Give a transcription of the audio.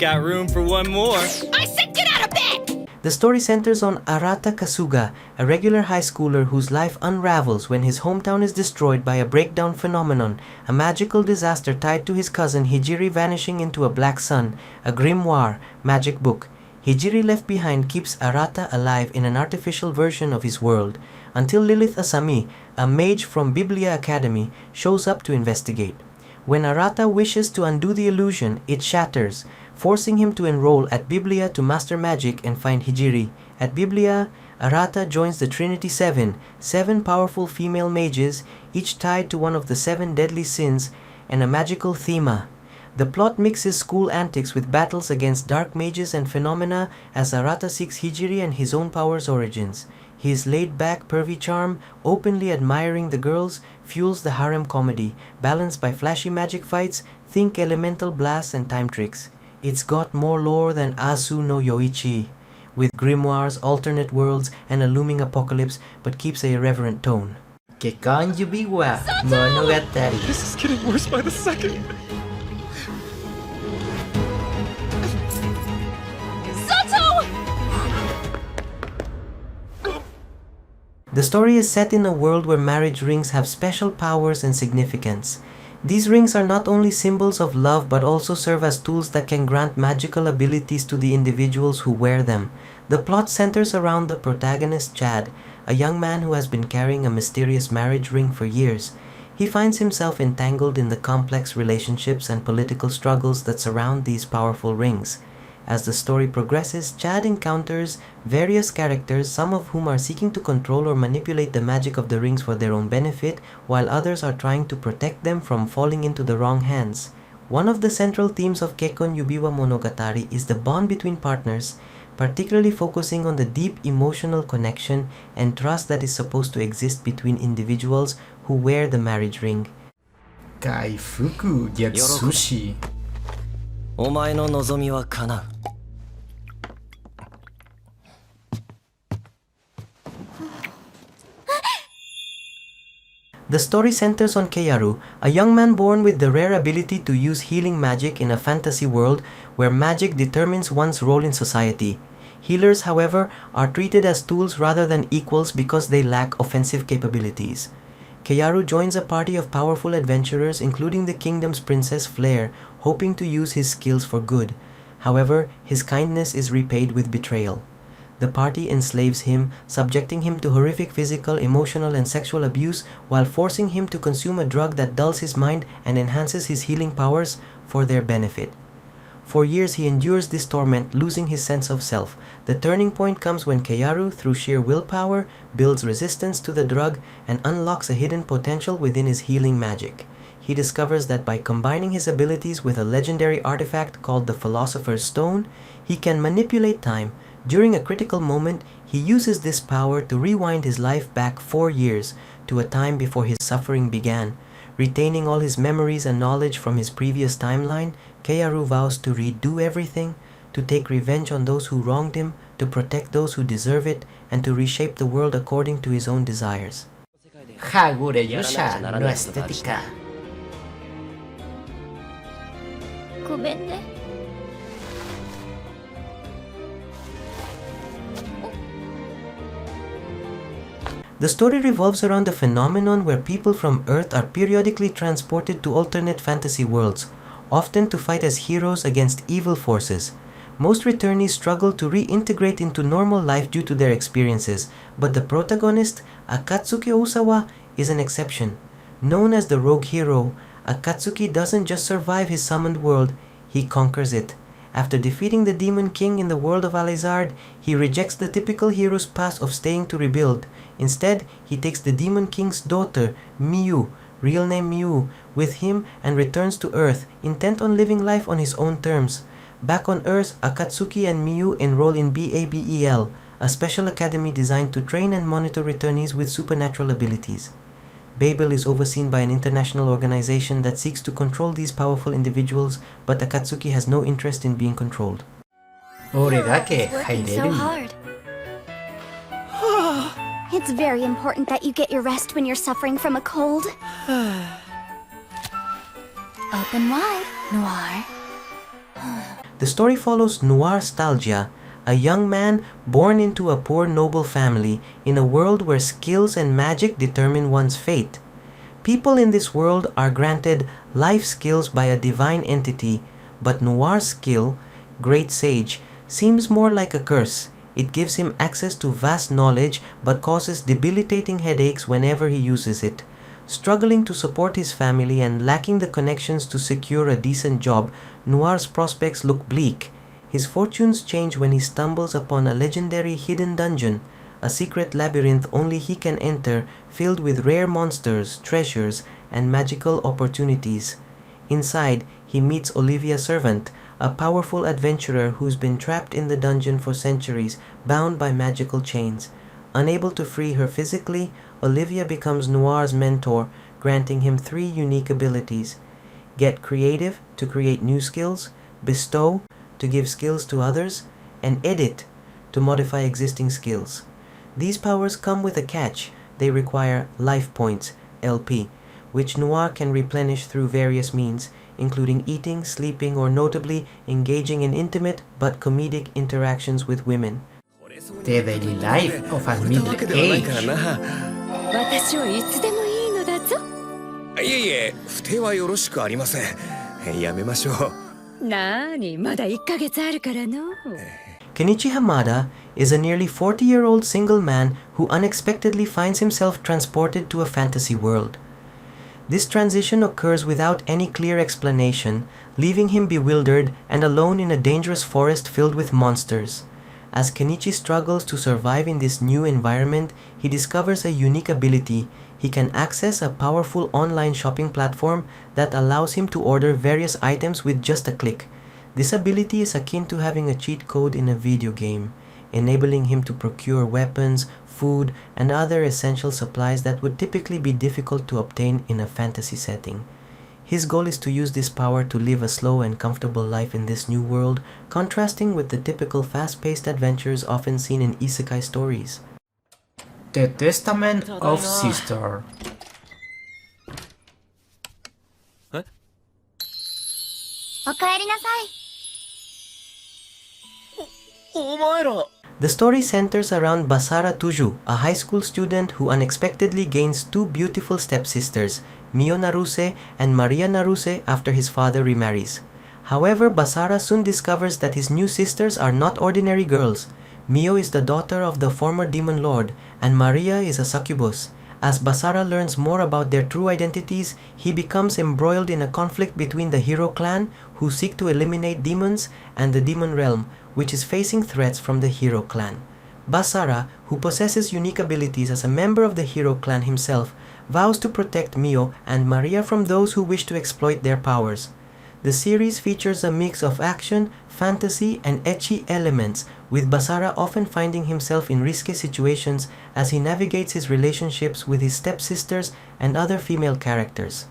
Got room for one more. I said get out of bed! The story centers on Arata Kasuga, a regular high schooler whose life unravels when his hometown is destroyed by a breakdown phenomenon, a magical disaster tied to his cousin Hijiri vanishing into a black sun, a grimoire, magic book. Hijiri left behind keeps Arata alive in an artificial version of his world, until Lilith Asami, a mage from Biblia Academy, shows up to investigate. When Arata wishes to undo the illusion, it shatters, forcing him to enroll at Biblia to master magic and find Hijiri. At Biblia, Arata joins the Trinity Seven, 7 powerful female mages, each tied to one of the 7 deadly sins and a magical thema. The plot mixes school antics with battles against dark mages and phenomena as Arata seeks Hijiri and his own power's origins. His laid-back, pervy charm, openly admiring the girls, fuels the harem comedy, balanced by flashy magic fights, think elemental blasts and time tricks. It's got more lore than Asu no Yoichi, with grimoires, alternate worlds, and a looming apocalypse, but keeps a irreverent tone. Kekkon Yubi wa Monogatari. This is getting worse by the second. The story is set in a world where marriage rings have special powers and significance. These rings are not only symbols of love but also serve as tools that can grant magical abilities to the individuals who wear them. The plot centers around the protagonist Chad, a young man who has been carrying a mysterious marriage ring for years. He finds himself entangled in the complex relationships and political struggles that surround these powerful rings. As the story progresses, Chad encounters various characters, some of whom are seeking to control or manipulate the magic of the rings for their own benefit, while others are trying to protect them from falling into the wrong hands. One of the central themes of Kekkon Yubiwa Monogatari is the bond between partners, particularly focusing on the deep emotional connection and trust that is supposed to exist between individuals who wear the marriage ring. Kaifuku gets sushi. お前の望みは叶う。The story centers on Keiyaru, a young man born with the rare ability to use healing magic in a fantasy world where magic determines one's role in society. Healers, however, are treated as tools rather than equals because they lack offensive capabilities. Keiyaru joins a party of powerful adventurers, including the kingdom's princess Flare, hoping to use his skills for good. However, his kindness is repaid with betrayal. The party enslaves him, subjecting him to horrific physical, emotional, and sexual abuse while forcing him to consume a drug that dulls his mind and enhances his healing powers for their benefit. For years he endures this torment, losing his sense of self. The turning point comes when Keiyaru, through sheer willpower, builds resistance to the drug and unlocks a hidden potential within his healing magic. He discovers that by combining his abilities with a legendary artifact called the Philosopher's Stone, he can manipulate time. During a critical moment, he uses this power to rewind his life back 4 years to a time before his suffering began. Retaining all his memories and knowledge from his previous timeline, Keiyaru vows to redo everything, to take revenge on those who wronged him, to protect those who deserve it, and to reshape the world according to his own desires. Hagure Yusha no estética. ごめんね。 The story revolves around a phenomenon where people from Earth are periodically transported to alternate fantasy worlds, often to fight as heroes against evil forces. Most returnees struggle to reintegrate into normal life due to their experiences, but the protagonist, Akatsuki Osawa, is an exception. Known as the rogue hero, Akatsuki doesn't just survive his summoned world, he conquers it. After defeating the Demon King in the world of Alizard, he rejects the typical hero's path of staying to rebuild. Instead, he takes the Demon King's daughter, Miyu, real name Miyu, with him and returns to Earth, intent on living life on his own terms. Back on Earth, Akatsuki and Miyu enroll in BABEL, a special academy designed to train and monitor returnees with supernatural abilities. Babel is overseen by an international organization that seeks to control these powerful individuals, but Akatsuki has no interest in being controlled. Ore ga ke Working so haireru. hard. It's very important that you get your rest when you're suffering from a cold. Open wide, Noir. The story follows noir-stalgia, a young man born into a poor noble family in a world where skills and magic determine one's fate. People in this world are granted life skills by a divine entity, but Noir's skill, Great Sage, seems more like a curse. It gives him access to vast knowledge but causes debilitating headaches whenever he uses it. Struggling to support his family and lacking the connections to secure a decent job, Noir's prospects look bleak. His fortunes change when he stumbles upon a legendary hidden dungeon, a secret labyrinth only he can enter, filled with rare monsters, treasures, and magical opportunities. Inside, he meets Olivia Servant, a powerful adventurer who's been trapped in the dungeon for centuries, bound by magical chains. Unable to free her physically, Olivia becomes Noir's mentor, granting him 3 unique abilities: Get Creative, to create new skills; Bestow, to give skills to others; and Edit, to modify existing skills. These powers come with a catch. They require life points, LP, which Noir can replenish through various means, including eating, sleeping, or notably engaging in intimate but comedic interactions with women. The daily life of a middle age. 私はいつでもいいのだぞ。いえいえ、不定はよろしくありません。やめましょう。なに、まだ1ヶ月あるからの。Kenichi Hamada is a nearly 40-year-old single man who unexpectedly finds himself transported to a fantasy world. This transition occurs without any clear explanation, leaving him bewildered and alone in a dangerous forest filled with monsters. As Kenichi struggles to survive in this new environment, he discovers a unique ability. He can access a powerful online shopping platform that allows him to order various items with just a click. This ability is akin to having a cheat code in a video game, enabling him to procure weapons, food, and other essential supplies that would typically be difficult to obtain in a fantasy setting. His goal is to use this power to live a slow and comfortable life in this new world, contrasting with the typical fast-paced adventures often seen in isekai stories. The Testament of Sister. おかえりなさい。お前ら The story centers around Basara Tuju, a high school student who unexpectedly gains 2 beautiful stepsisters, Mio Naruse and Maria Naruse, after his father remarries. However, Basara soon discovers that his new sisters are not ordinary girls. Mio is the daughter of the former demon lord, and Maria is a succubus. As Basara learns more about their true identities, he becomes embroiled in a conflict between the hero clan, who seek to eliminate demons, and the demon realm, which is facing threats from the hero clan. Basara, who possesses unique abilities as a member of the hero clan himself, vows to protect Mio and Maria from those who wish to exploit their powers. The series features a mix of action, fantasy, and ecchi elements, with Basara often finding himself in risky situations as he navigates his relationships with his stepsisters and other female characters.